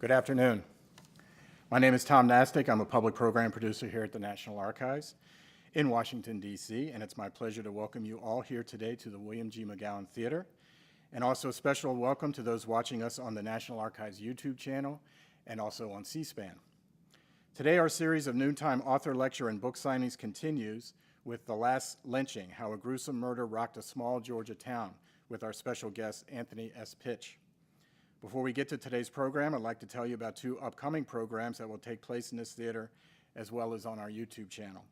Good afternoon. My name is Tom Nastic. I'm a public program producer here at the National Archives in Washington, D.C., and it's my pleasure to welcome you all here today to the William G. McGowan Theater, and also a special welcome to those watching us on the National Archives YouTube channel and also on C-SPAN. Today, our series of noontime author lecture and book signings continues with The Last Lynching, How a Gruesome Murder Rocked a Small Georgia Town, with our special guest, Anthony S. Pitch. Before we get to today's program, I'd like to tell you about two upcoming programs that will take place in this theater as well as on our YouTube channel.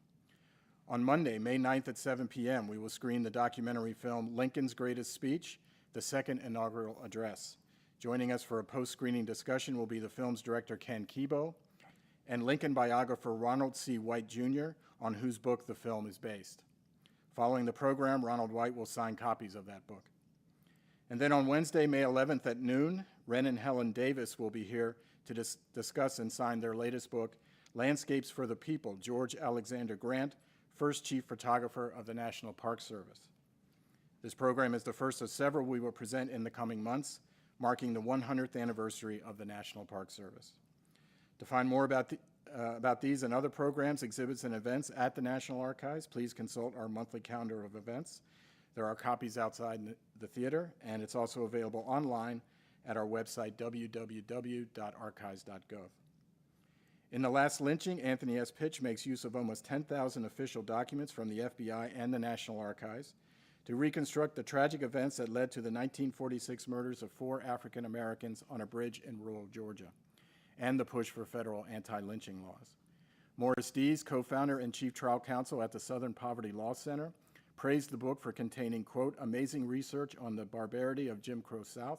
On Monday, May 9th at 7 p.m., we will screen the documentary film Lincoln's Greatest Speech, the second inaugural address. Joining us for a post-screening discussion will be the film's director, Ken Keebo, and Lincoln biographer Ronald C. White, Jr., on whose book the film is based. Following the program, Ronald White will sign copies of that book. And then on Wednesday, May 11th at noon, Ren and Helen Davis will be here to discuss and sign their latest book, Landscapes for the People, George Alexander Grant, first chief photographer of the National Park Service. This program is the first of several we will present in the coming months, marking the 100th anniversary of the National Park Service. To find more about these and other programs, exhibits, and events at the National Archives, please consult our monthly calendar of events. There are copies outside the theater, and it's also available online at our website, www.archives.gov. In The Last Lynching, Anthony S. Pitch makes use of almost 10,000 official documents from the FBI and the National Archives to reconstruct the tragic events that led to the 1946 murders of 4 African Americans on a bridge in rural Georgia, and the push for federal anti-lynching laws. Morris Dees, co-founder and chief trial counsel at the Southern Poverty Law Center, praised the book for containing, quote, amazing research on the barbarity of Jim Crow South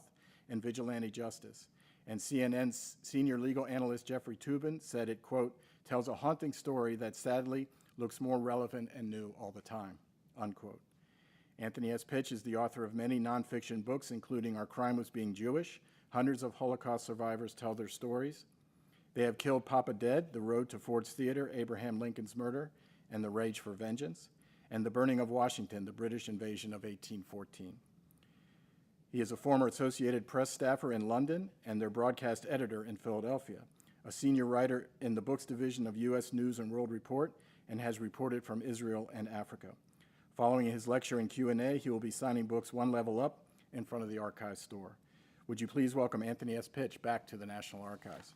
and vigilante justice. And CNN's senior legal analyst Jeffrey Toobin said it, quote, tells a haunting story that sadly looks more relevant and new all the time, unquote. Anthony S. Pitch is the author of many nonfiction books, including Our Crime Was Being Jewish, Hundreds of Holocaust Survivors Tell Their Stories, They Have Killed Papa Dead, The Road to Ford's Theater, Abraham Lincoln's Murder, and The Rage for Vengeance, and The Burning of Washington, The British Invasion of 1814. He is a former Associated Press staffer in London and their broadcast editor in Philadelphia, a senior writer in the books division of U.S. News and World Report, and has reported from Israel and Africa. Following his lecture and Q&A, he will be signing books one level up in front of the Archives store. Would you please welcome Anthony S. Pitch back to the National Archives.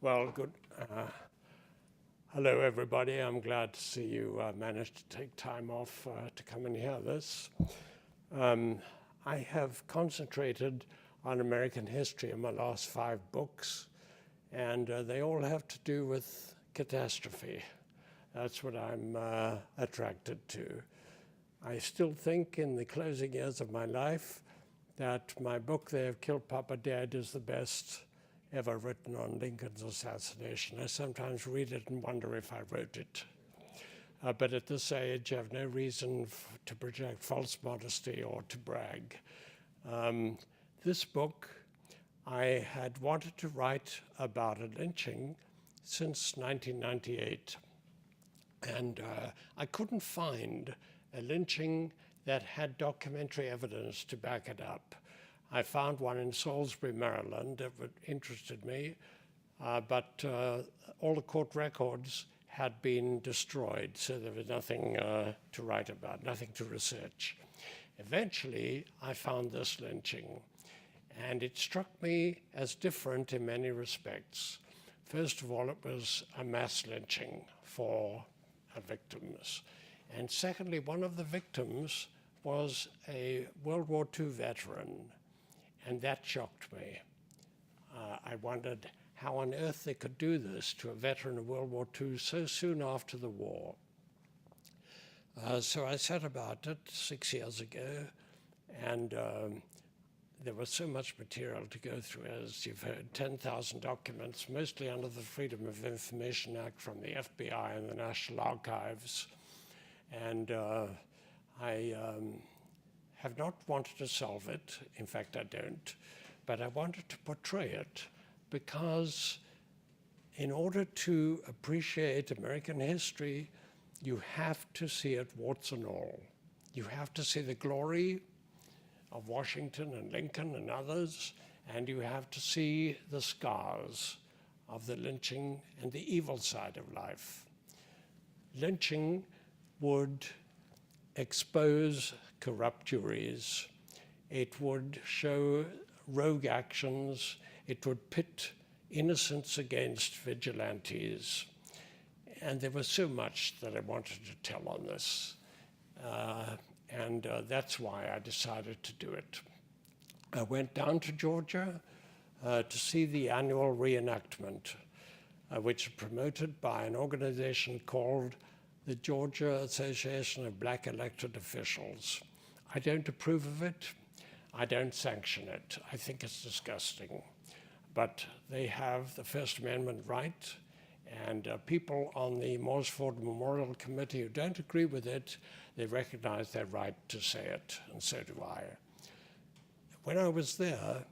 Well, good. Hello, everybody. I'm glad to see you managed to take time off to come and hear this. I have concentrated on American history in my last 5 books, and they all have to do with catastrophe. That's what I'm attracted to. I still think in the closing years of my life that my book, They Have Killed Papa Dead, is the best ever written on Lincoln's assassination. I sometimes read it and wonder if I wrote it. But at this age, I have no reason to project false modesty or to brag. This book, I had wanted to write about a lynching since 1998. And I couldn't find a lynching that had documentary evidence to back it up. I found one in Salisbury, Maryland that interested me, but all the court records had been destroyed, so there was nothing to write about, nothing to research. Eventually, I found this lynching, and it struck me as different in many respects. First of all, it was a mass lynching for victims. And secondly, one of the victims was a World War II veteran. And that shocked me. I wondered how on earth they could do this to a veteran of World War II so soon after the war. So I set about it 6 years ago, and there was so much material to go through, as you've heard, 10,000 documents, mostly under the Freedom of Information Act from the FBI and the National Archives. And I have not wanted to solve it. In fact, I don't. But I wanted to portray it because in order to appreciate American history, you have to see it warts and all. You have to see the glory of Washington and Lincoln and others, and you have to see the scars of the lynching and the evil side of life. Lynching would expose corrupt juries. It would show rogue actions. It would pit innocents against vigilantes. And there was so much that I wanted to tell on this. And that's why I decided to do it. I went down to Georgia to see the annual reenactment, which is promoted by an organization called the Georgia Association of Black Elected Officials. I don't approve of it. I don't sanction it. I think it's disgusting. But they have the First Amendment right, and people on the Morsford Memorial Committee who don't agree with it, they recognize their right to say it, and so do I. When I was there,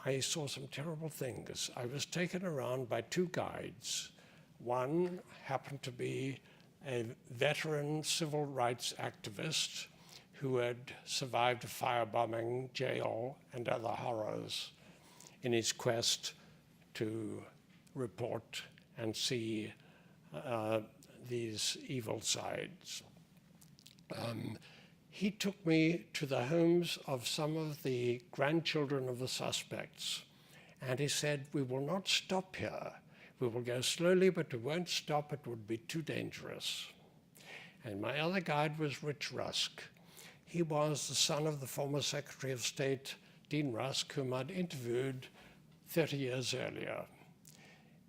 I saw some terrible things. I was taken around by two guides. One happened to be a veteran civil rights activist who had survived a firebombing, jail, and other horrors in his quest to report and see these evil sides. He took me to the homes of some of the grandchildren of the suspects, and he said, "We will not stop here. We will go slowly, but we won't stop. It would be too dangerous." And my other guide was Rich Rusk. He was the son of the former Secretary of State, Dean Rusk, whom I'd interviewed 30 years earlier.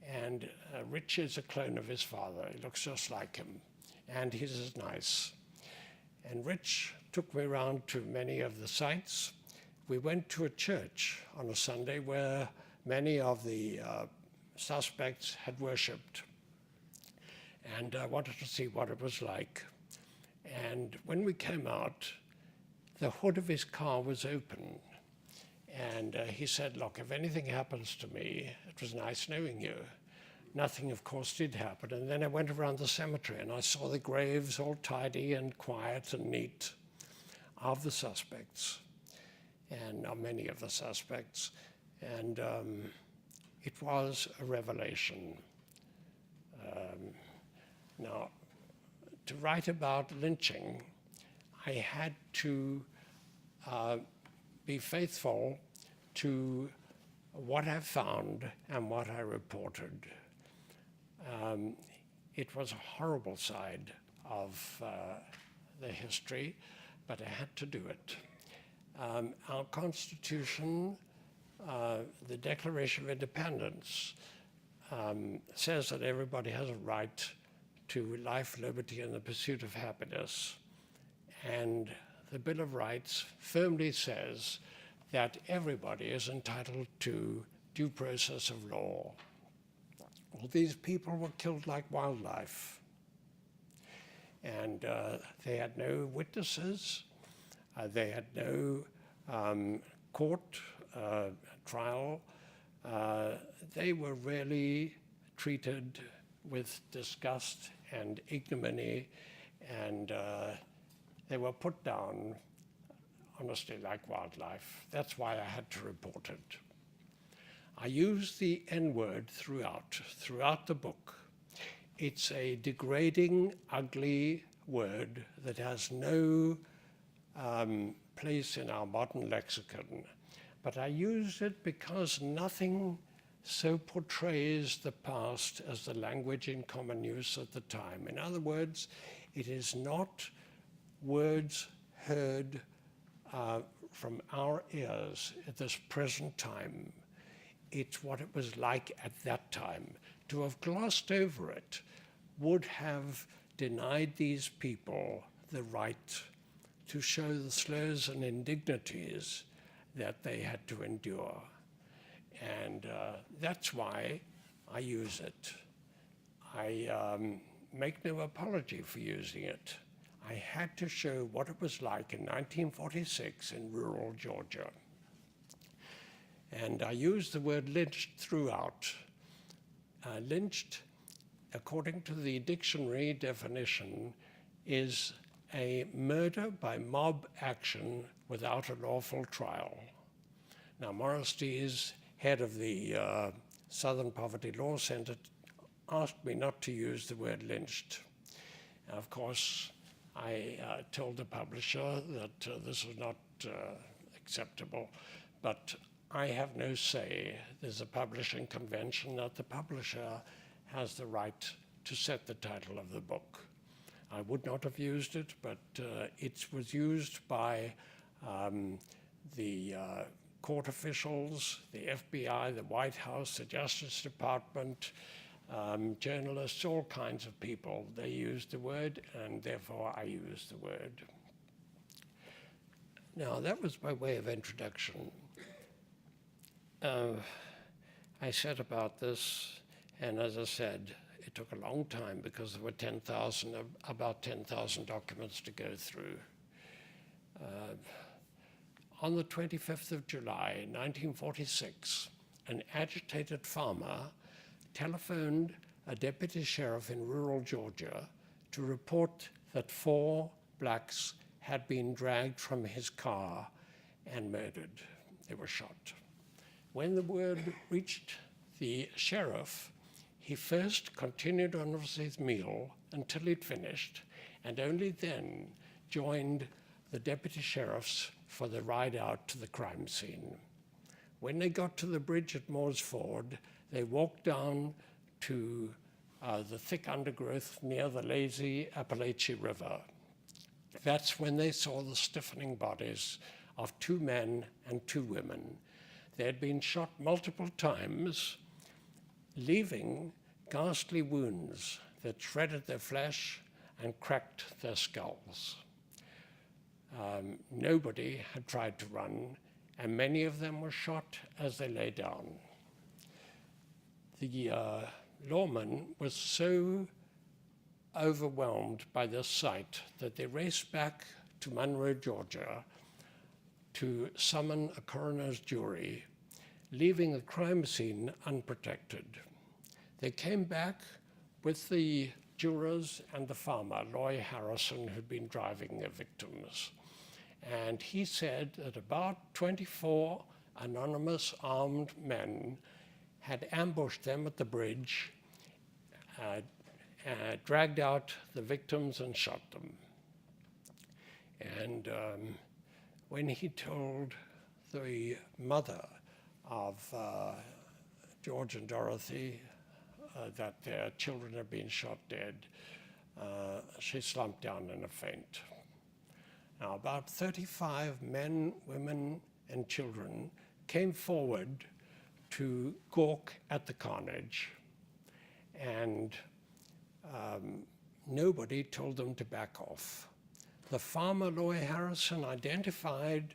And Rich is a clone of his father. He looks just like him, and he's as nice. And Rich took me around to many of the sites. We went to a church on a Sunday where many of the suspects had worshipped. And I wanted to see what it was like. And when we came out, the hood of his car was open. And he said, "Look, if anything happens to me, it was nice knowing you." Nothing, of course, did happen. And then I went around the cemetery and I saw the graves all tidy and quiet and neat of the suspects, and many of the suspects. And it was a revelation. Now, to write about lynching, I had to be faithful to what I found and what I reported. It was a horrible side of the history, but I had to do it. Our Constitution, the Declaration of Independence, says that everybody has a right to life, liberty, and the pursuit of happiness. And the Bill of Rights firmly says that everybody is entitled to due process of law. Well, these people were killed like wildlife. And they had no witnesses. They had no court trial. They were really treated with disgust and ignominy, and they were put down, honestly, like wildlife. That's why I had to report it. I use the N-word throughout the book. It's a degrading, ugly word that has no place in our modern lexicon. But I use it because nothing so portrays the past as the language in common use at the time. In other words, it is not words heard from our ears at this present time. It's what it was like at that time. To have glossed over it would have denied these people the right to show the slurs and indignities that they had to endure. And that's why I use it. I make no apology for using it. I had to show what it was like in 1946 in rural Georgia. And I use the word lynched throughout. Lynched, according to the dictionary definition, is a murder by mob action without a lawful trial. Now, Morris Dees, head of the Southern Poverty Law Center, asked me not to use the word lynched. And of course, I told the publisher that this was not acceptable, but I have no say. There's a publishing convention that the publisher has the right to set the title of the book. I would not have used it, but it was used by the court officials, the FBI, the White House, the Justice Department, journalists, all kinds of people. They used the word, and therefore I used the word. Now, that was by way of introduction. I said about this, and as I said, it took a long time because there were about 10,000 documents to go through. On the 25th of July, 1946, an agitated farmer telephoned a deputy sheriff in rural Georgia to report that 4 blacks had been dragged from his car and murdered. They were shot. When the word reached the sheriff, he first continued on with his meal until he'd finished, and only then joined the deputy sheriffs for the ride out to the crime scene. When they got to the bridge at Moore's Ford, they walked down to the thick undergrowth near the lazy Appalachian River. That's when they saw the stiffening bodies of 2 men and 2 women. They had been shot multiple times, leaving ghastly wounds that shredded their flesh and cracked their skulls. Nobody had tried to run, and many of them were shot as they lay down. The lawman was so overwhelmed by this sight that they raced back to Monroe, Georgia, to summon a coroner's jury, leaving the crime scene unprotected. They came back with the jurors and the farmer, Loy Harrison, who'd been driving their victims. And he said that about 24 anonymous armed men had ambushed them at the bridge, dragged out the victims and shot them. And when he told the mother of George and Dorothy that their children had been shot dead, she slumped down in a faint. Now, about 35 men, women, and children came forward to gawk at the carnage, and nobody told them to back off. The farmer, Loy Harrison, identified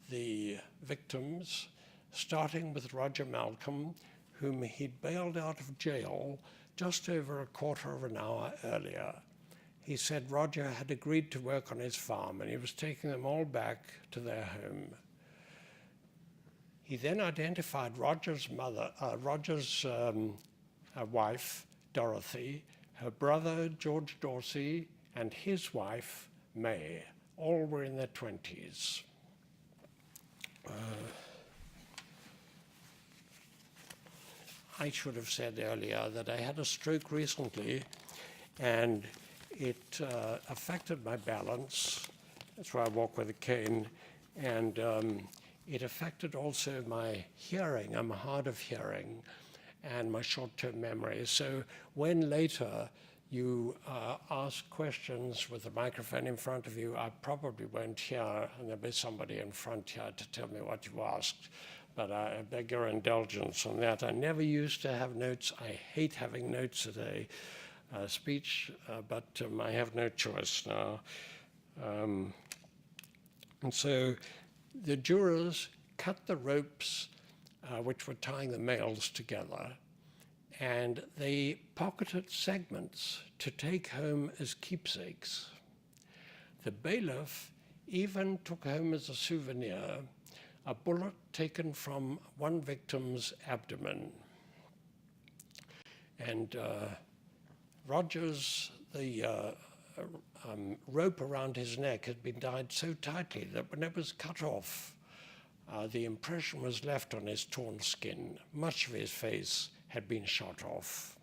the victims, starting with Roger Malcolm, whom he'd bailed out of jail just over a quarter of an hour earlier. He said Roger had agreed to work on his farm, and he was taking them all back to their home. He then identified Roger's wife, Dorothy, her brother, George Dorsey, and his wife, May. All were in their 20s. I should have said earlier that I had a stroke recently, and it affected my balance. That's why I walk with a cane. And it affected also my hearing. I'm hard of hearing, and my short-term memory. So when later you ask questions with a microphone in front of you, I probably won't hear, and there'll be somebody in front here to tell me what you asked. But I beg your indulgence on that. I never used to have notes. I hate having notes at a speech, but I have no choice now. And so the jurors cut the ropes which were tying the males together, and they pocketed segments to take home as keepsakes. The bailiff even took home as a souvenir a bullet taken from one victim's abdomen. And Rogers, the rope around his neck had been tied so tightly that when it was cut off, the impression was left on his torn skin. Much of his face had been shot off.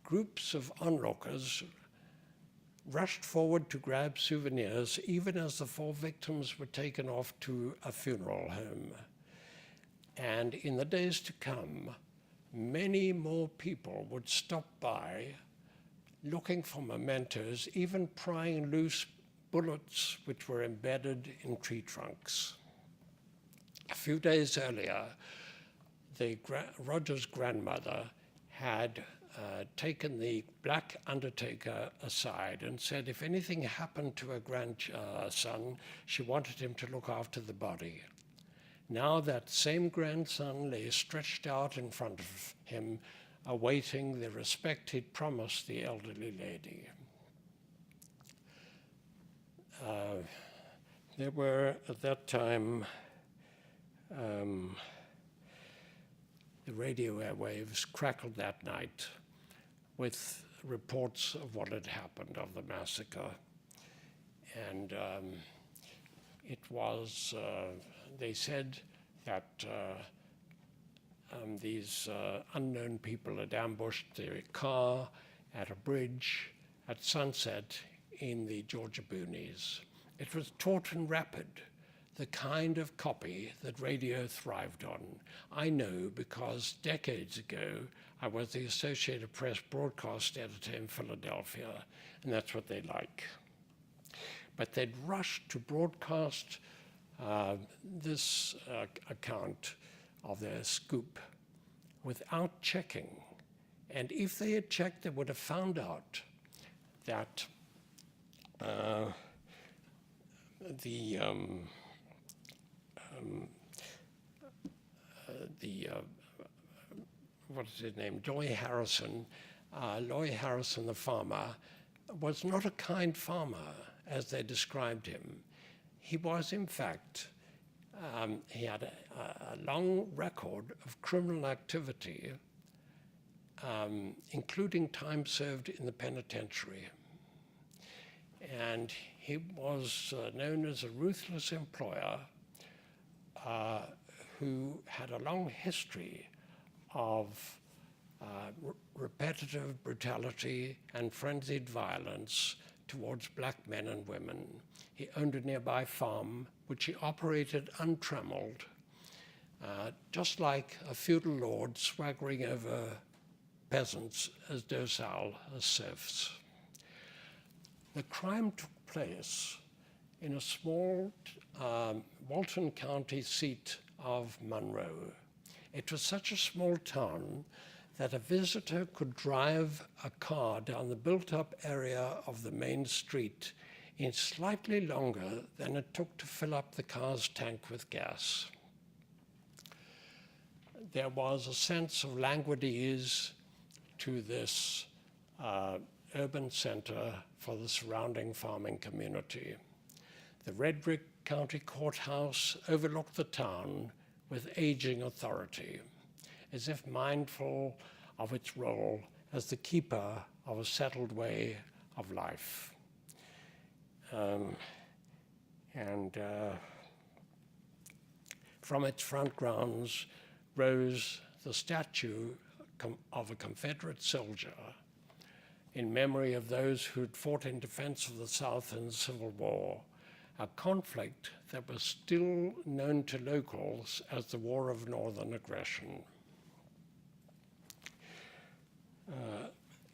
Groups of onlookers rushed forward to grab souvenirs, even as the 4 victims were taken off to a funeral home. And in the days to come, many more people would stop by looking for mementos, even prying loose bullets which were embedded in tree trunks. A few days earlier, Roger's grandmother had taken the black undertaker aside and said if anything happened to her grandson, she wanted him to look after the body. Now that same grandson lay stretched out in front of him, awaiting the respect he'd promised the elderly lady. There were, at that time, the radio airwaves crackled that night with reports of what had happened, of the massacre. And it was, they said that these unknown people had ambushed their car at a bridge at sunset in the Georgia boonies. It was taut and rapid, the kind of copy that radio thrived on. I know because decades ago, I was the Associated Press broadcast editor in Philadelphia, and that's what they like. But they'd rushed to broadcast this account of their scoop without checking. And if they had checked, they would have found out that what is his name, Loy Harrison the farmer, was not a kind farmer as they described him. He was, in fact, he had a long record of criminal activity, including time served in the penitentiary. And he was known as a ruthless employer who had a long history of repetitive brutality and frenzied violence towards black men and women. He owned a nearby farm, which he operated untrammeled, just like a feudal lord swaggering over peasants as docile as serfs. The crime took place in a small Walton County seat of Monroe. It was such a small town that a visitor could drive a car down the built-up area of the main street in slightly longer than it took to fill up the car's tank with gas. There was a sense of languid ease to this urban center for the surrounding farming community. The red brick county courthouse overlooked the town with aging authority, as if mindful of its role as the keeper of a settled way of life. From its front grounds rose the statue of a Confederate soldier in memory of those who'd fought in defense of the South in the Civil War, a conflict that was still known to locals as the War of Northern Aggression.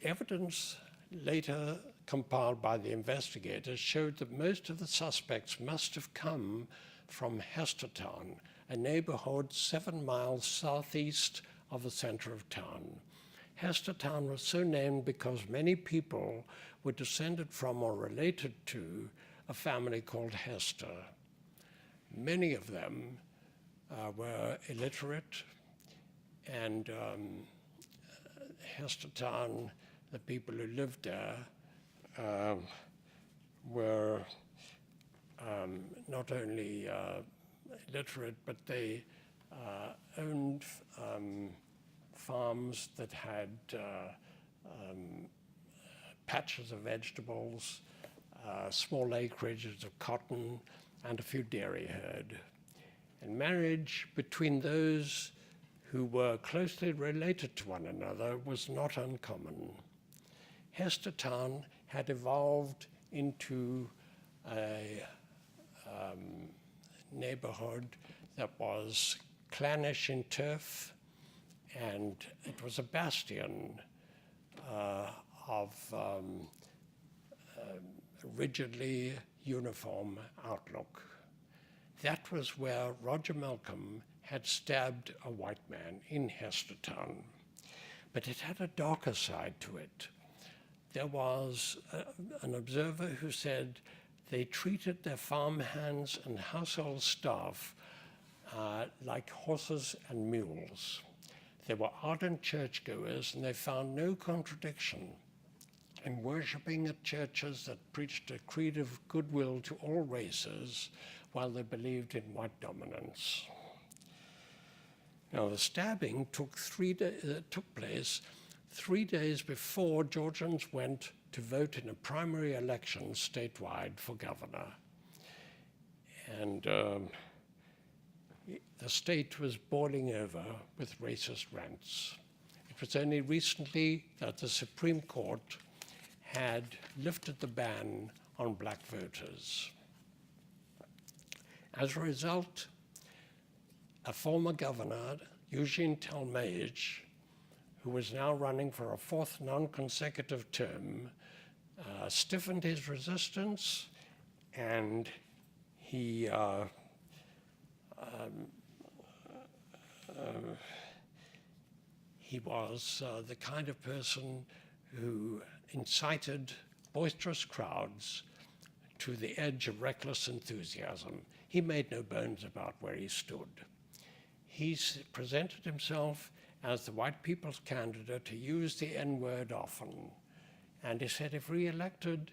Evidence later compiled by the investigators showed that most of the suspects must have come from Hestertown, a neighborhood 7 miles southeast of the center of town. Hestertown was so named because many people were descended from or related to a family called Hester. Many of them were illiterate, and Hestertown, the people who lived there, were not only illiterate, but they owned farms that had patches of vegetables, small acreages of cotton, and a few dairy herd. And marriage between those who were closely related to one another was not uncommon. Hestertown had evolved into a neighborhood that was clannish in turf, and it was a bastion of rigidly uniform outlook. That was where Roger Malcolm had stabbed a white man in Hestertown. But it had a darker side to it. There was an observer who said they treated their farm hands and household staff like horses and mules. They were ardent churchgoers, and they found no contradiction in worshipping at churches that preached a creed of goodwill to all races while they believed in white dominance. Now, the stabbing took place 3 days before Georgians went to vote in a primary election statewide for governor. And the state was boiling over with racist rants. It was only recently that the Supreme Court had lifted the ban on black voters. As a result, a former governor, Eugene Talmadge, who was now running for a fourth non-consecutive term, stiffened his resistance, and he was the kind of person who incited boisterous crowds to the edge of reckless enthusiasm. He made no bones about where he stood. He presented himself as the white people's candidate who used the N-word often. And he said if re-elected,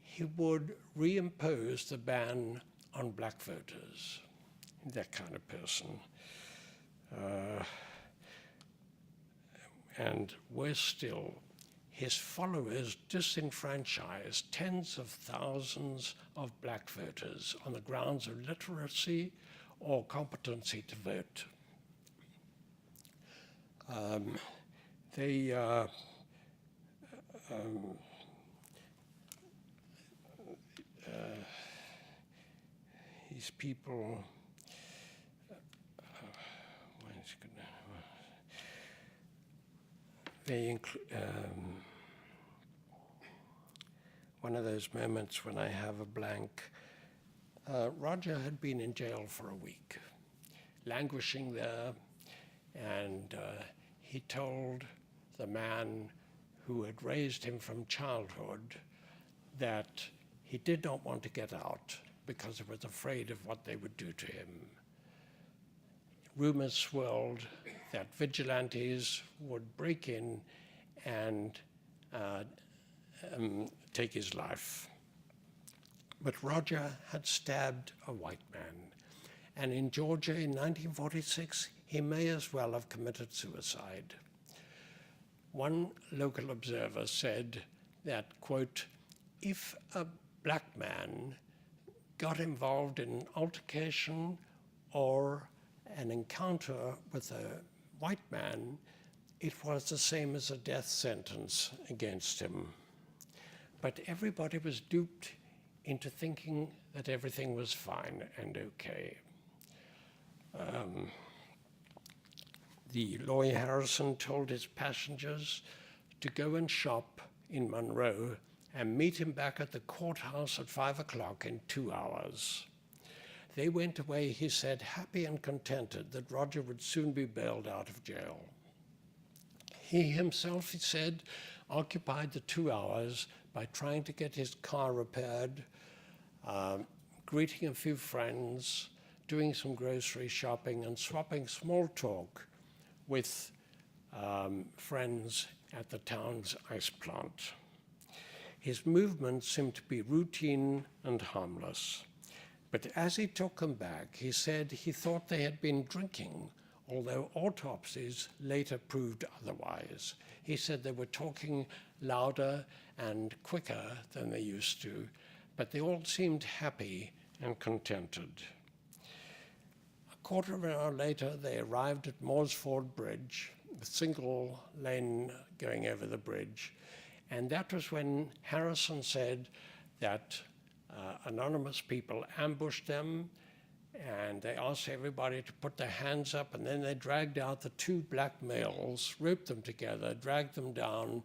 he would reimpose the ban on black voters. That kind of person. And worse still, his followers disenfranchised tens of thousands of black voters on the grounds of literacy or competency to vote. These people, one of those moments when I have a blank. Roger had been in jail for a week, languishing there, and he told the man who had raised him from childhood that he did not want to get out because he was afraid of what they would do to him. Rumors swirled that vigilantes would break in and take his life. But Roger had stabbed a white man, and in Georgia in 1946, he may as well have committed suicide. One local observer said that, quote, if a black man got involved in an altercation or an encounter with a white man, it was the same as a death sentence against him. But everybody was duped into thinking that everything was fine and okay. The lawyer Harrison told his passengers to go and shop in Monroe and meet him back at the courthouse at 5 o'clock in 2 hours. They went away, he said, happy and contented that Roger would soon be bailed out of jail. He himself, he said, occupied the 2 hours by trying to get his car repaired, greeting a few friends, doing some grocery shopping, and swapping small talk with friends at the town's ice plant. His movements seemed to be routine and harmless. But as he took them back, he said he thought they had been drinking although autopsies later proved otherwise. He said they were talking louder and quicker than they used to, but they all seemed happy and contented. A quarter of an hour later, they arrived at Morsford Bridge, a single lane going over the bridge, and that was when Harrison said that anonymous people ambushed them, and they asked everybody to put their hands up, and then they dragged out the two black males, roped them together, dragged them down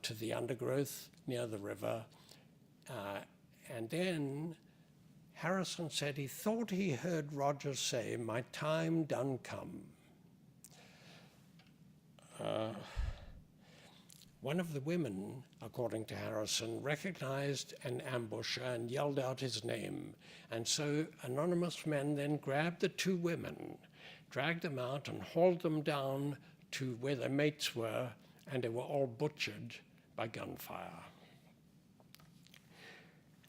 to the undergrowth near the river. And then Harrison said he thought he heard Rogers say, "My time done come." One of the women, according to Harrison, recognized an ambusher and yelled out his name. And so anonymous men then grabbed the two women, dragged them out and hauled them down to where their mates were, and they were all butchered by gunfire.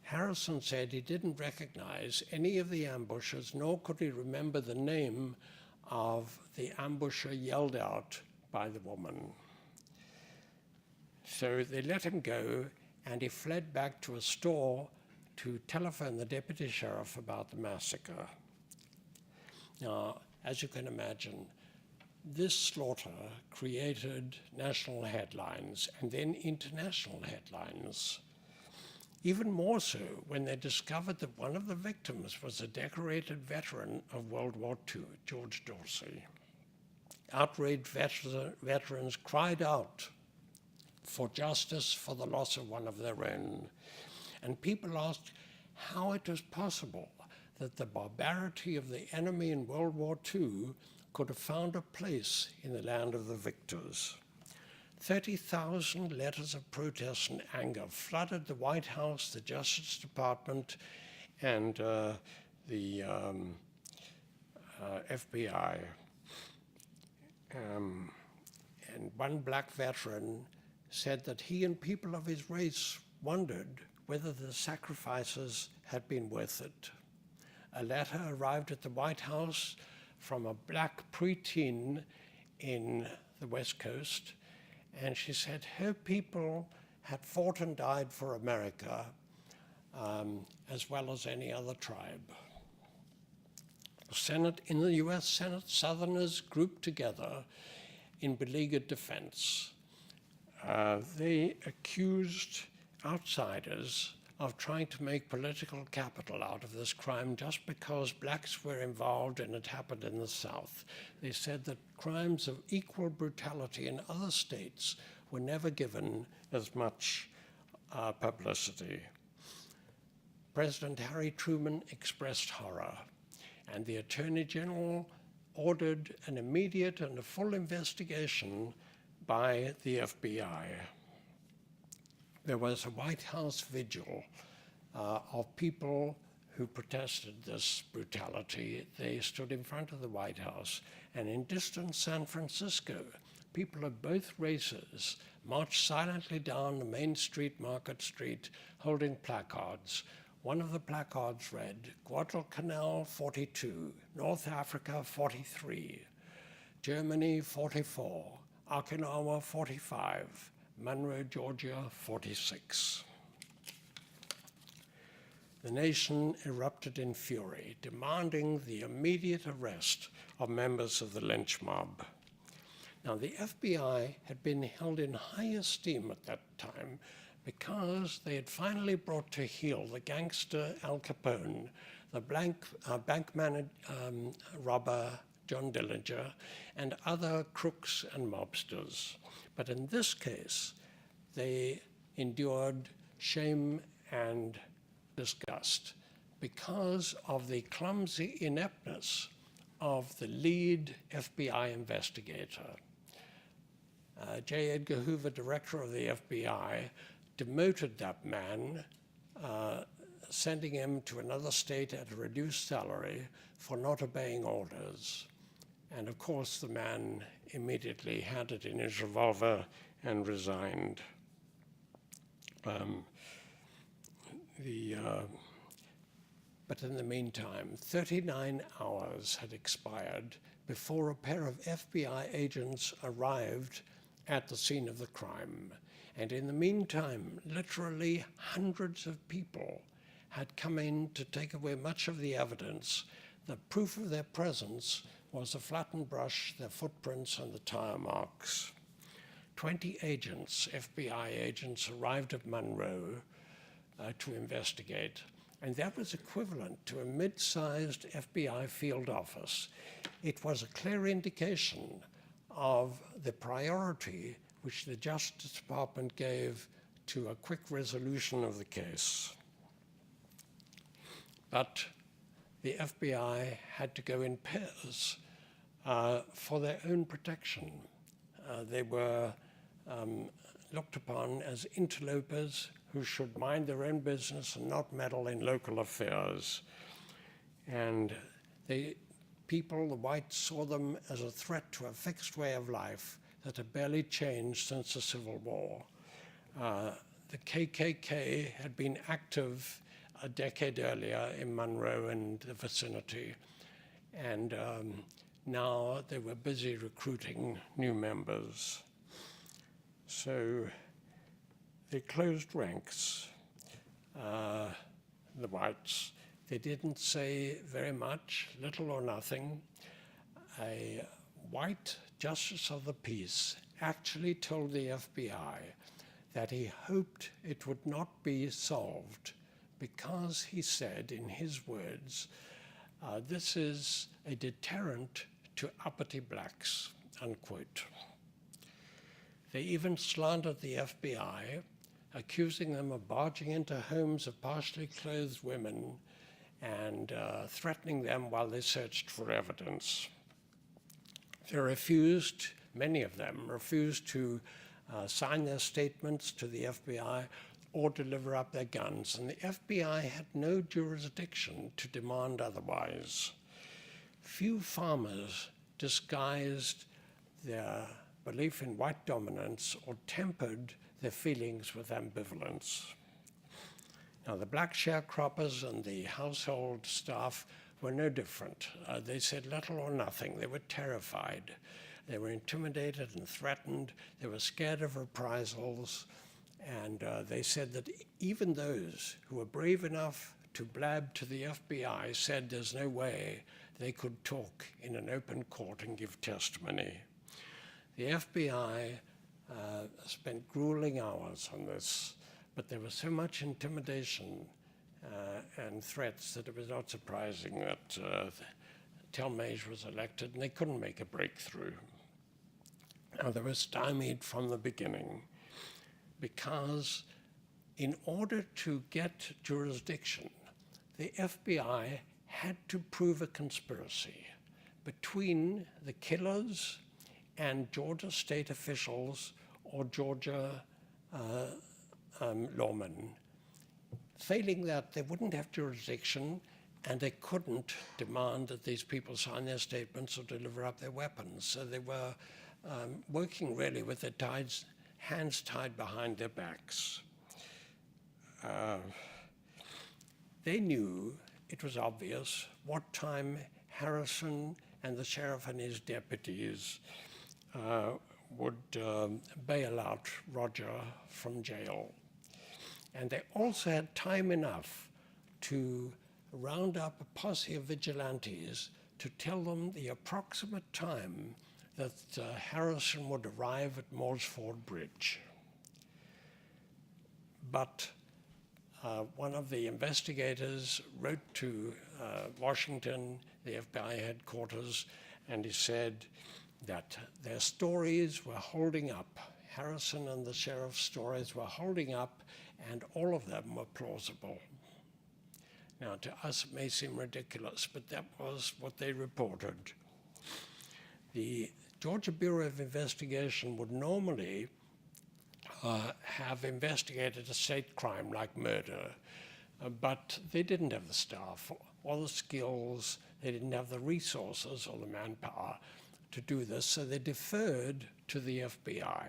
Harrison said he didn't recognize any of the ambushers, nor could he remember the name of the ambusher yelled out by the woman. So they let him go, and he fled back to a store to telephone the deputy sheriff about the massacre. Now, as you can imagine, this slaughter created national headlines and then international headlines. Even more so when they discovered that one of the victims was a decorated veteran of World War II, George Dorsey. Outraged veterans cried out for justice for the loss of one of their own. And people asked how it was possible that the barbarity of the enemy in World War II could have found a place in the land of the victors. 30,000 letters of protest and anger flooded the White House, the Justice Department, and the FBI. And one black veteran said that he and people of his race wondered whether the sacrifices had been worth it. A letter arrived at the White House from a black preteen in the West Coast, and she said her people had fought and died for America, as well as any other tribe. In the US Senate, Southerners grouped together in beleaguered defense. They accused outsiders of trying to make political capital out of this crime just because blacks were involved and it happened in the South. They said that crimes of equal brutality in other states were never given as much publicity. President Harry Truman expressed horror, and the Attorney General ordered an immediate and a full investigation by the FBI. There was a White House vigil of people who protested this brutality. They stood in front of the White House, and in distant San Francisco, people of both races marched silently down the main street, Market Street, holding placards. One of the placards read, Guadalcanal 42, North Africa 43, Germany 44, Okinawa 45, Monroe, Georgia 46. The nation erupted in fury, demanding the immediate arrest of members of the lynch mob. Now, the FBI had been held in high esteem at that time because they had finally brought to heel the gangster Al Capone, the bank robber John Dillinger, and other crooks and mobsters. But in this case, they endured shame and disgust because of the clumsy ineptness of the lead FBI investigator. J. Edgar Hoover, director of the FBI, demoted that man, sending him to another state at a reduced salary for not obeying orders. And of course, the man immediately handed in his revolver and resigned. But in the meantime, 39 hours had expired before a pair of FBI agents arrived at the scene of the crime. And in the meantime, literally hundreds of people had come in to take away much of the evidence. The proof of their presence was a flattened brush, their footprints, and the tire marks. 20 agents, FBI agents, arrived at Monroe to investigate, and that was equivalent to a mid-sized FBI field office. It was a clear indication of the priority which the Justice Department gave to a quick resolution of the case. But the FBI had to go in pairs for their own protection. They were looked upon as interlopers who should mind their own business and not meddle in local affairs. And the whites, saw them as a threat to a fixed way of life that had barely changed since the Civil War. The KKK had been active a decade earlier in Monroe and the vicinity, and now they were busy recruiting new members. So they closed ranks, the whites. They didn't say very much, little or nothing. A white justice of the peace actually told the FBI that he hoped it would not be solved because, he said in his words, this is a deterrent to uppity blacks, unquote. They even slandered the FBI, accusing them of barging into homes of partially clothed women and threatening them while they searched for evidence. They refused, many of them refused to sign their statements to the FBI or deliver up their guns, and the FBI had no jurisdiction to demand otherwise. Few farmers disguised their belief in white dominance or tempered their feelings with ambivalence. Now, the black sharecroppers and the household staff were no different. They said little or nothing. They were terrified. They were intimidated and threatened. They were scared of reprisals. And they said that even those who were brave enough to blab to the FBI said there's no way they could talk in an open court and give testimony. The FBI spent grueling hours on this, but there was so much intimidation and threats that it was not surprising that Talmadge was elected and they couldn't make a breakthrough. Now, they were stymied from the beginning because in order to get jurisdiction, the FBI had to prove a conspiracy between the killers and Georgia state officials or Georgia lawmen. Failing that, they wouldn't have jurisdiction, and they couldn't demand that these people sign their statements or deliver up their weapons. So they were working really with their hands tied behind their backs. They knew, it was obvious, what time Harrison and the sheriff and his deputies would bail out Roger from jail. And they also had time enough to round up a posse of vigilantes to tell them the approximate time that Harrison would arrive at Moore's Ford Bridge. But one of the investigators wrote to Washington, the FBI headquarters, and he said that their stories were holding up. Harrison and the sheriff's stories were holding up, and all of them were plausible. Now, to us, it may seem ridiculous, but that was what they reported. The Georgia Bureau of Investigation would normally have investigated a state crime like murder, but they didn't have the staff or the skills, they didn't have the resources or the manpower to do this, so they deferred to the FBI,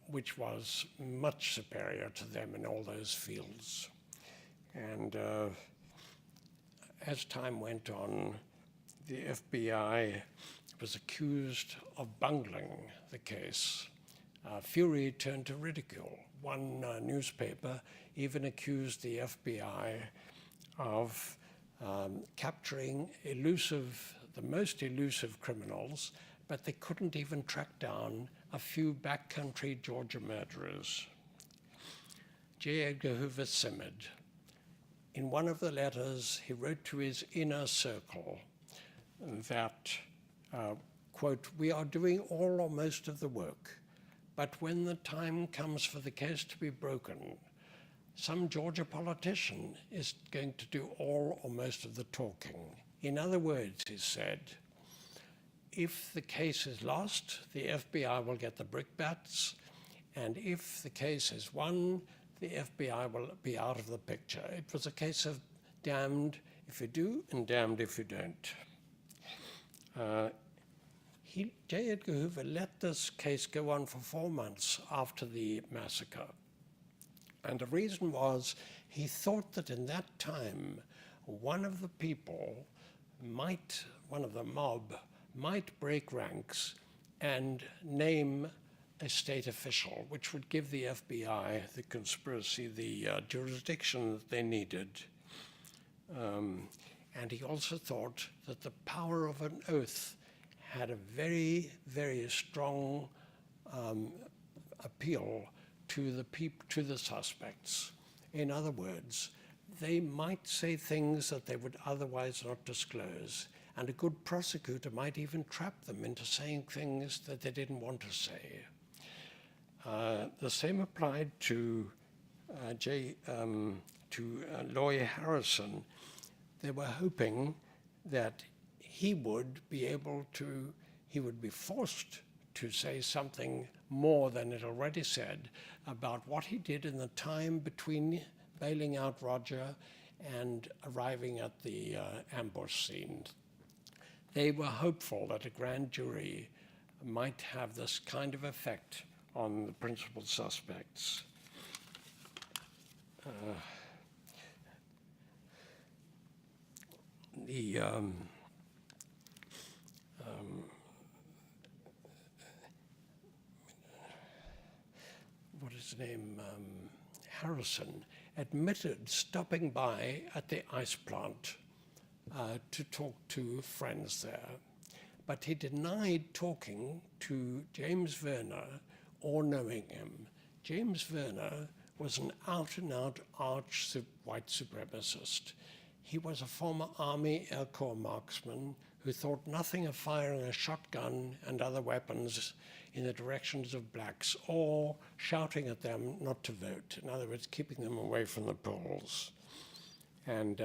which was much superior to them in all those fields. And as time went on, the FBI was accused of bungling the case. Fury turned to ridicule. One newspaper even accused the FBI of capturing the most elusive criminals, but they couldn't even track down a few backcountry Georgia murderers. J. Edgar Hoover simmered. In one of the letters, he wrote to his inner circle that, quote, "We are doing all or most of the work, but when the time comes for the case to be broken, some Georgia politician is going to do all or most of the talking." In other words, he said, if the case is lost, the FBI will get the brickbats, and if the case is won, the FBI will be out of the picture. It was a case of damned if you do and damned if you don't. J. Edgar Hoover let this case go on for 4 months after the massacre. And the reason was he thought that in that time, one of the mob might break ranks and name a state official, which would give the FBI, the conspiracy, the jurisdiction that they needed. And he also thought that the power of an oath had a very, very strong appeal to the suspects. In other words, they might say things that they would otherwise not disclose, and a good prosecutor might even trap them into saying things that they didn't want to say. The same applied to lawyer Harrison. They were hoping that he would be forced to say something more than it already said about what he did in the time between bailing out Roger and arriving at the ambush scene. They were hopeful that a grand jury might have this kind of effect on the principal suspects. What is his name? Harrison admitted stopping by at the ice plant to talk to friends there. But he denied talking to James Werner or knowing him. James Werner was an out-and-out arch white supremacist. He was a former Army Air Corps marksman who thought nothing of firing a shotgun and other weapons in the directions of blacks or shouting at them not to vote. In other words, keeping them away from the polls. And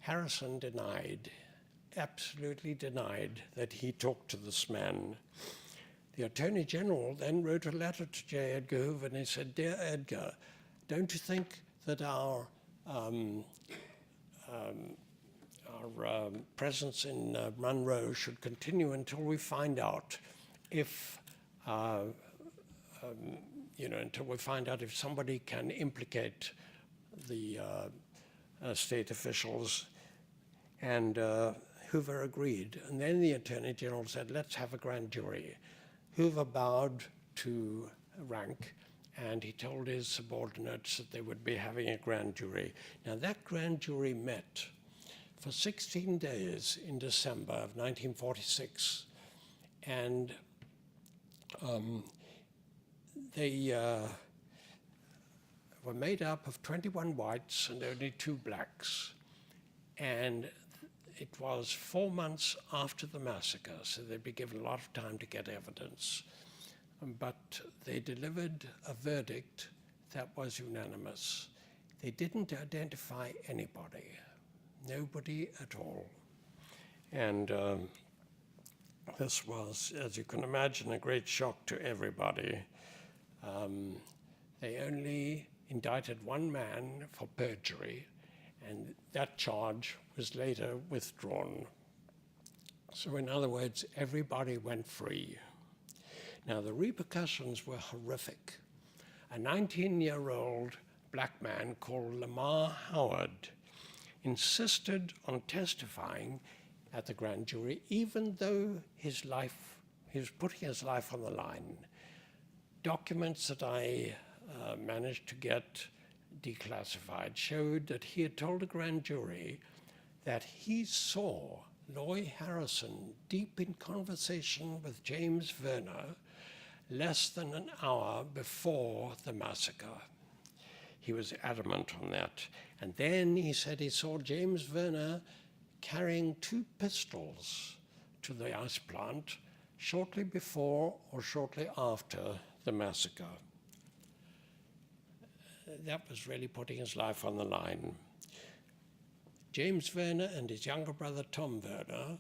Harrison absolutely denied that he talked to this man. The Attorney General then wrote a letter to J. Edgar Hoover, and he said, "Dear Edgar, don't you think that our presence in Monroe should continue until we find out if, somebody can implicate the state officials?" And Hoover agreed. And then the Attorney General said, "Let's have a grand jury." Hoover bowed to rank, and he told his subordinates that they would be having a grand jury. Now, that grand jury met for 16 days in December of 1946, and they were made up of 21 whites and only 2 blacks. And it was 4 months after the massacre, so they'd be given a lot of time to get evidence. But they delivered a verdict that was unanimous. They didn't identify anybody, nobody at all. And this was, as you can imagine, a great shock to everybody. They only indicted one man for perjury, and that charge was later withdrawn. So in other words, everybody went free. Now, the repercussions were horrific. A 19-year-old black man called Lamar Howard insisted on testifying at the grand jury, even though he was putting his life on the line. Documents that I managed to get declassified showed that he had told the grand jury that he saw Loy Harrison deep in conversation with James Werner less than an hour before the massacre. He was adamant on that. And then he said he saw James Werner carrying 2 pistols to the ice plant shortly before or shortly after the massacre. That was really putting his life on the line. James Werner and his younger brother Tom Werner,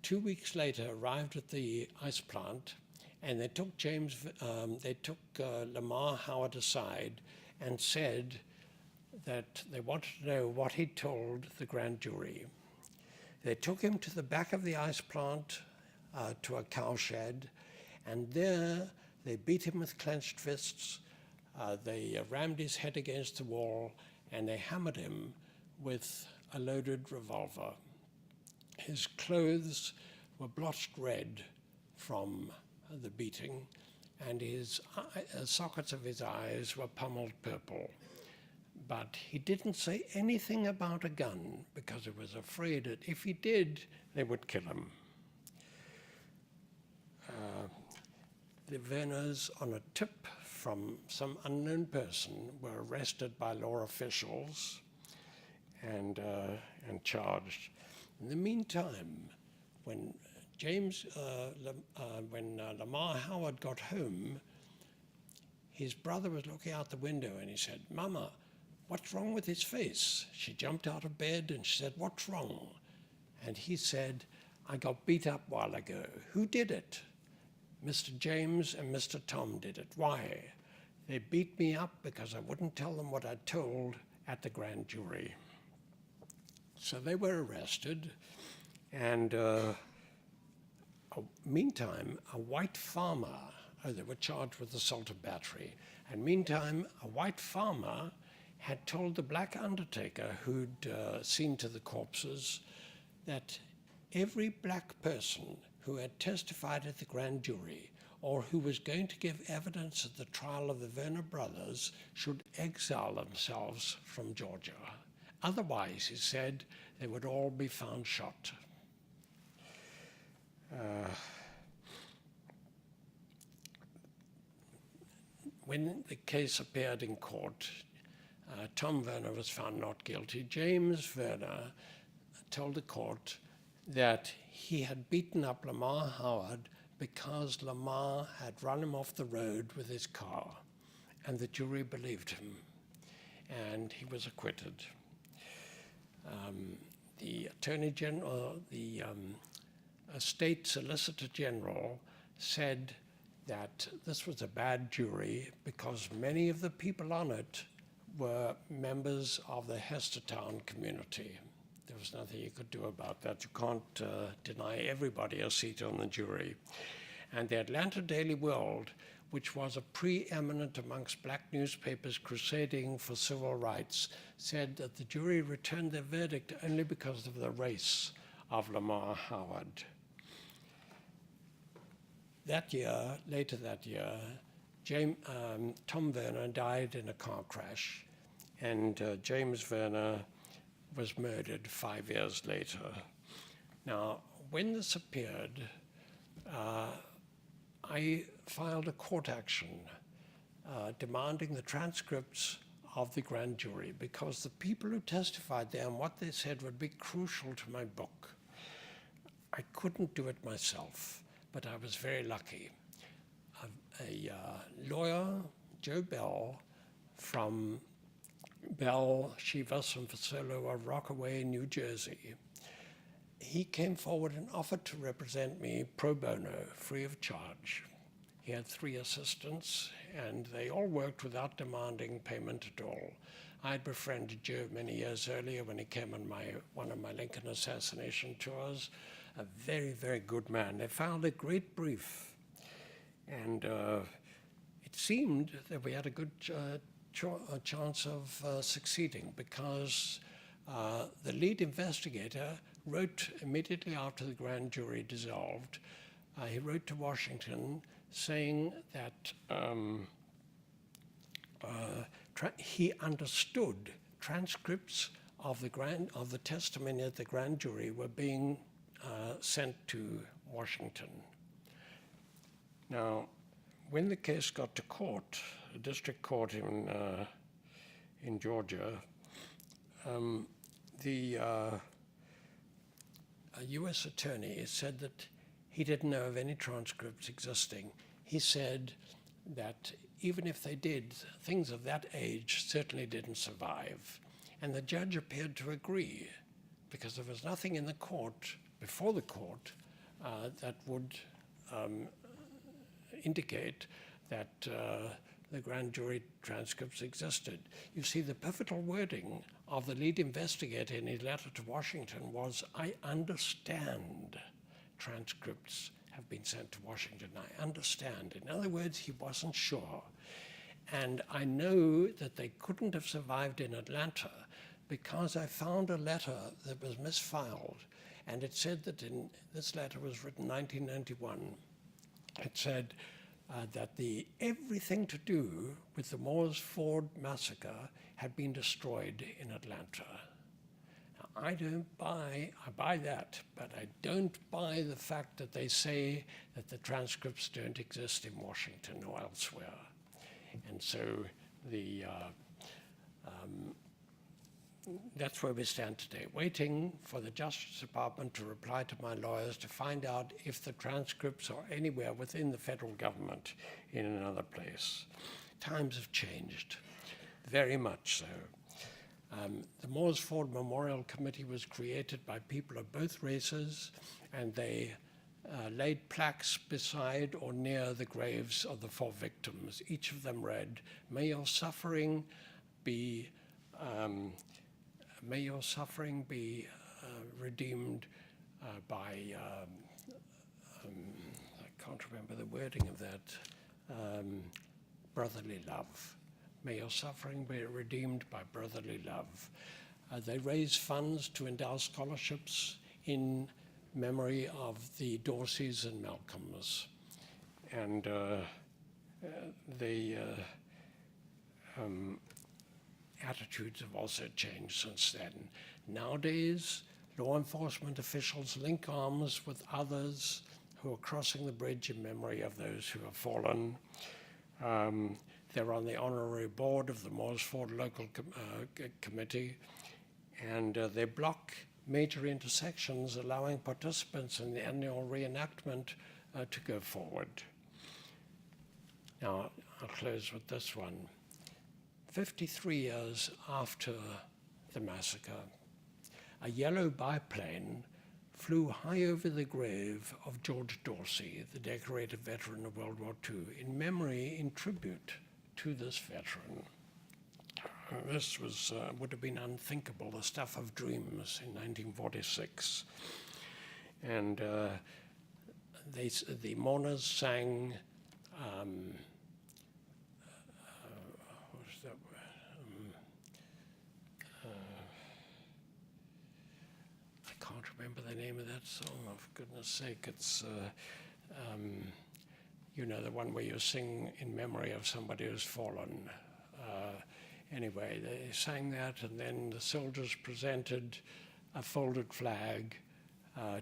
2 weeks later, arrived at the ice plant, and they took Lamar Howard aside and said that they wanted to know what he told the grand jury. They took him to the back of the ice plant, to a cow shed, and there they beat him with clenched fists. They rammed his head against the wall, and they hammered him with a loaded revolver. His clothes were blotched red from the beating, and his sockets of his eyes were pummeled purple. But he didn't say anything about a gun because he was afraid that if he did, they would kill him. The Werners, on a tip from some unknown person, were arrested by law officials and charged. In the meantime, when Lamar Howard got home, his brother was looking out the window and he said, "Mama, what's wrong with his face?" She jumped out of bed and she said, "What's wrong?" And he said, "I got beat up a while ago." "Who did it?" "Mr. James and Mr. Tom did it." "Why?" "They beat me up because I wouldn't tell them what I'd told at the grand jury." So they were arrested, and meantime, a white farmer, they were charged with assault and battery, and meantime, a white farmer had told the black undertaker who'd seen to the corpses that every black person who had testified at the grand jury or who was going to give evidence at the trial of the Werner brothers should exile themselves from Georgia. Otherwise, he said, they would all be found shot. When the case appeared in court, Tom Werner was found not guilty. James Werner told the court that he had beaten up Lamar Howard because Lamar had run him off the road with his car, and the jury believed him, and he was acquitted. The Attorney General, the State Solicitor General said that this was a bad jury because many of the people on it were members of the Hestertown community. There was nothing you could do about that. You can't deny everybody a seat on the jury. And the Atlanta Daily World, which was a preeminent amongst black newspapers crusading for civil rights, said that the jury returned their verdict only because of the race of Lamar Howard. That year, later that year, Tom Werner died in a car crash, and James Werner was murdered 5 years later. Now, when this appeared, I filed a court action demanding the transcripts of the grand jury because the people who testified there and what they said would be crucial to my book. I couldn't do it myself, but I was very lucky. A lawyer, Joe Bell, from Bell, Shivas and Fasolo of Rockaway, New Jersey, he came forward and offered to represent me pro bono, free of charge. He had 3 assistants, and they all worked without demanding payment at all. I had befriended Joe many years earlier when he came on one of my Lincoln assassination tours. A very, very good man. They filed a great brief, and it seemed that we had a good chance of succeeding because the lead investigator wrote immediately after the grand jury dissolved, he wrote to Washington saying that he understood transcripts of the testimony at the grand jury were being sent to Washington. Now, when the case got to court, the district court in Georgia, the U.S. attorney said that he didn't know of any transcripts existing. He said that even if they did, things of that age certainly didn't survive. And the judge appeared to agree, because there was nothing in the court, before the court, that would indicate that the grand jury transcripts existed. You see, the pivotal wording of the lead investigator in his letter to Washington was, "I understand transcripts have been sent to Washington. I understand." In other words, he wasn't sure. And I know that they couldn't have survived in Atlanta because I found a letter that was misfiled. And it said that this letter was written 1991. It said that everything to do with the Moores Ford massacre had been destroyed in Atlanta. Now, I buy that, but I don't buy the fact that they say that the transcripts don't exist in Washington or elsewhere. And so that's where we stand today, waiting for the Justice Department to reply to my lawyers to find out if the transcripts are anywhere within the federal government in another place. Times have changed, very much so. The Moores Ford Memorial Committee was created by people of both races, and they laid plaques beside or near the graves of the 4 victims. Each of them read, "May your suffering be redeemed by," I can't remember the wording of that, "brotherly love. May your suffering be redeemed by brotherly love." They raised funds to endow scholarships in memory of the Dorseys and Malcolms. And attitudes have also changed since then. Nowadays, law enforcement officials link arms with others who are crossing the bridge in memory of those who have fallen. They're on the honorary board of the Moores Ford Local Committee, and they block major intersections, allowing participants in the annual reenactment to go forward. Now, I'll close with this one. 53 years after the massacre, a yellow biplane flew high over the grave of George Dorsey, the decorated veteran of World War II, in memory, in tribute to this veteran. This would have been unthinkable, the stuff of dreams in 1946. And the mourners sang, what is that word? I can't remember the name of that song, oh, for goodness sake. It's, you know, the one where you sing in memory of somebody who's fallen. Anyway, they sang that, and then the soldiers presented a folded flag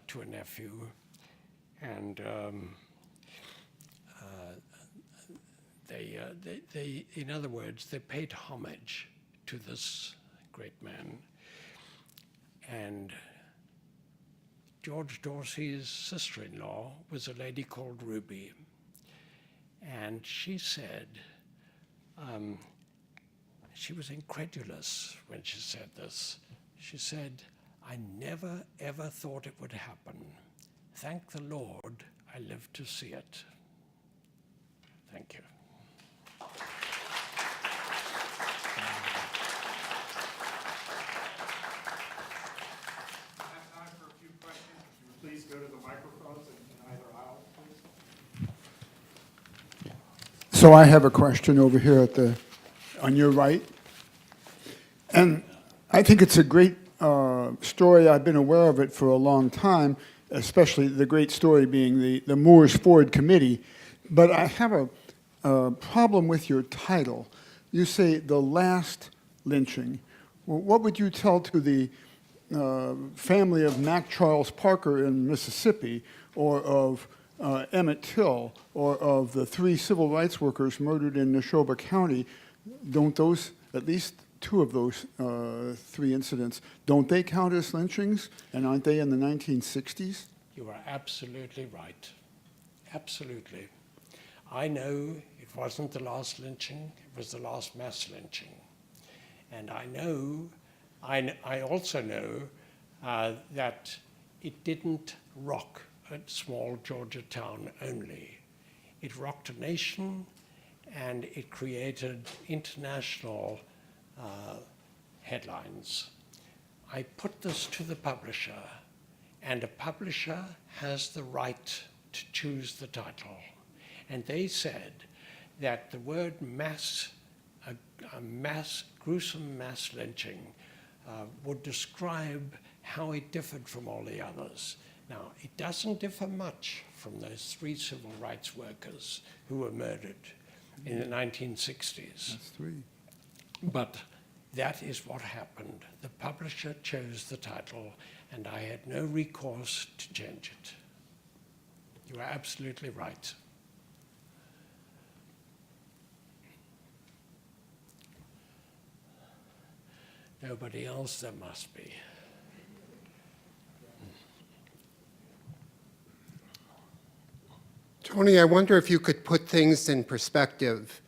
to a nephew. And they, in other words, they paid homage to this great man. And George Dorsey's sister-in-law was a lady called Ruby. And she said, she was incredulous when she said this. She said, "I never, ever thought it would happen. Thank the Lord, I lived to see it." Thank you. Time for a few questions. If you would please go to the microphones in either aisle, please. So I have a question over here on your right. And I think it's a great story, I've been aware of it for a long time, especially the great story being the Moores Ford Committee. But I have a problem with your title. You say the last lynching. Well, what would you tell to the family of Mac Charles Parker in Mississippi, or of Emmett Till, or of the 3 civil rights workers murdered in Neshoba County? Don't those, at least 2 of those 3 incidents, don't they count as lynchings? And aren't they in the 1960s? You are absolutely right. Absolutely. I know it wasn't the last lynching, it was the last mass lynching. And I also know that it didn't rock a small Georgia town only. It rocked a nation, and it created international headlines. I put this to the publisher, and a publisher has the right to choose the title. And they said that the word mass, gruesome mass lynching, would describe how it differed from all the others. Now, it doesn't differ much from those 3 civil rights workers who were murdered in the 1960s. That's 3. But that is what happened. The publisher chose the title, and I had no recourse to change it. You are absolutely right. Nobody else? There must be. Tony, I wonder if you could put things in perspective.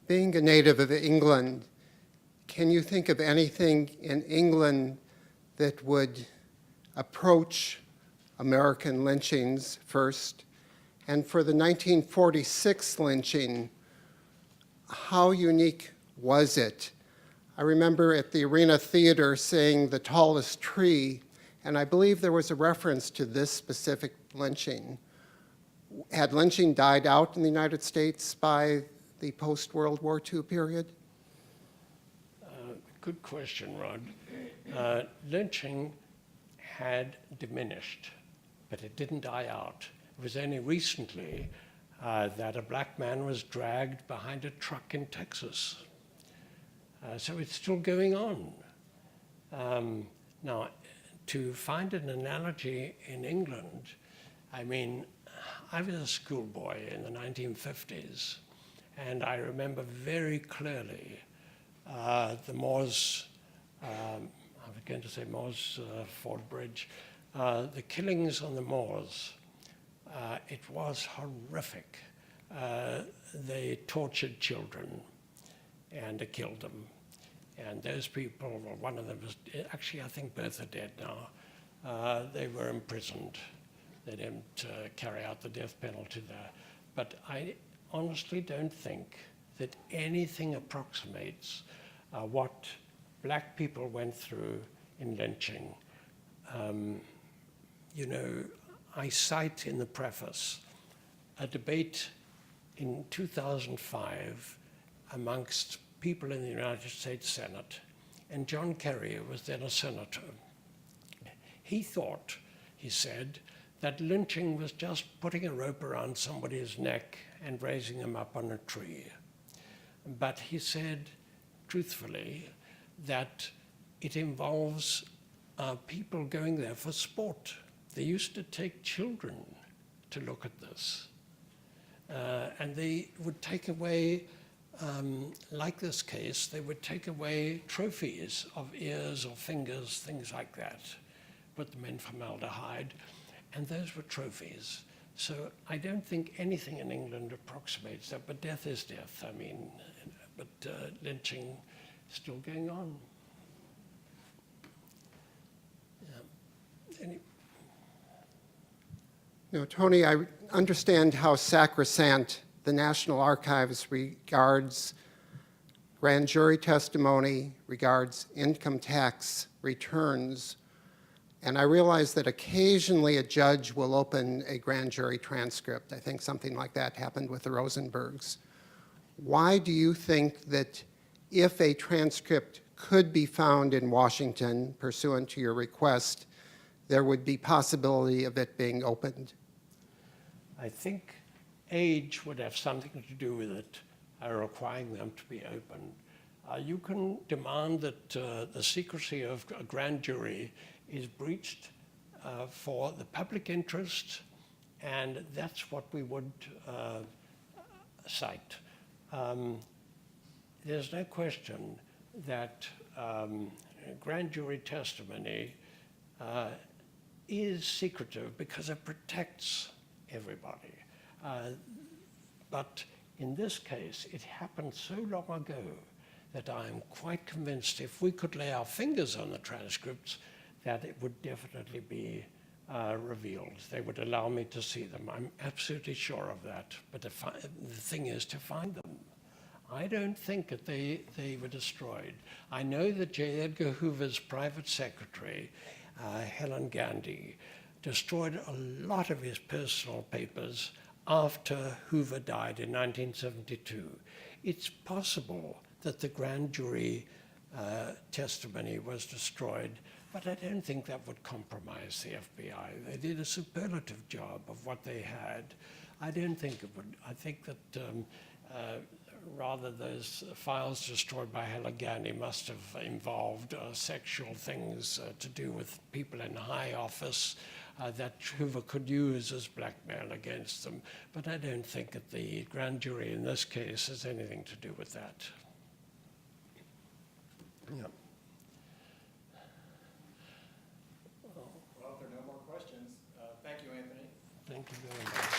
Being a native of England, can you think of anything in England that would approach American lynchings first? And for the 1946 lynching, how unique was it? I remember at the Arena Theater saying the tallest tree, and I believe there was a reference to this specific lynching. Had lynching died out in the United States by the post-World War II period? Good question, Rod. Lynching had diminished, but it didn't die out. It was only recently that a black man was dragged behind a truck in Texas. So it's still going on. Now, to find an analogy in England, I mean, I was a schoolboy in the 1950s, and I remember very clearly the Moores, I was going to say Moores Ford Bridge, the killings on the Moors. It was horrific. They tortured children and killed them. And those people, well, one of them was, actually I think both are dead now. They were imprisoned. They didn't carry out the death penalty there. But I honestly don't think that anything approximates what black people went through in lynching. You know, I cite in the preface a debate in 2005 amongst people in the United States Senate, and John Kerry was then a senator. He thought, he said, that lynching was just putting a rope around somebody's neck and raising them up on a tree. But he said, truthfully, that it involves people going there for sport. They used to take children to look at this. And they would take away, like this case, they would take away trophies of ears or fingers, things like that, put them in formaldehyde, and those were trophies. So I don't think anything in England approximates that, but death is death. I mean, but lynching is still going on. Yeah. No, Tony, I understand how sacrosanct the National Archives regards grand jury testimony, regards income tax returns, and I realize that occasionally a judge will open a grand jury transcript. I think something like that happened with the Rosenbergs. Why do you think that if a transcript could be found in Washington pursuant to your request, there would be possibility of it being opened? I think age would have something to do with it, requiring them to be opened. You can demand that the secrecy of a grand jury is breached for the public interest, and that's what we would cite. There's no question that grand jury testimony is secretive because it protects everybody. But in this case, it happened so long ago that I'm quite convinced if we could lay our fingers on the transcripts, that it would definitely be revealed. They would allow me to see them. I'm absolutely sure of that. But the thing is to find them. I don't think that they were destroyed. I know that J. Edgar Hoover's private secretary, Helen Gandy, destroyed a lot of his personal papers after Hoover died in 1972. It's possible that the grand jury testimony was destroyed, but I don't think that would compromise the FBI. They did a superlative job of what they had. I don't think it would. I think that rather those files destroyed by Helen Gandy must have involved sexual things to do with people in high office that Hoover could use as blackmail against them. But I don't think that the grand jury in this case has anything to do with that. Yeah. Well, if there are no more questions, thank you, Anthony. Thank you very much.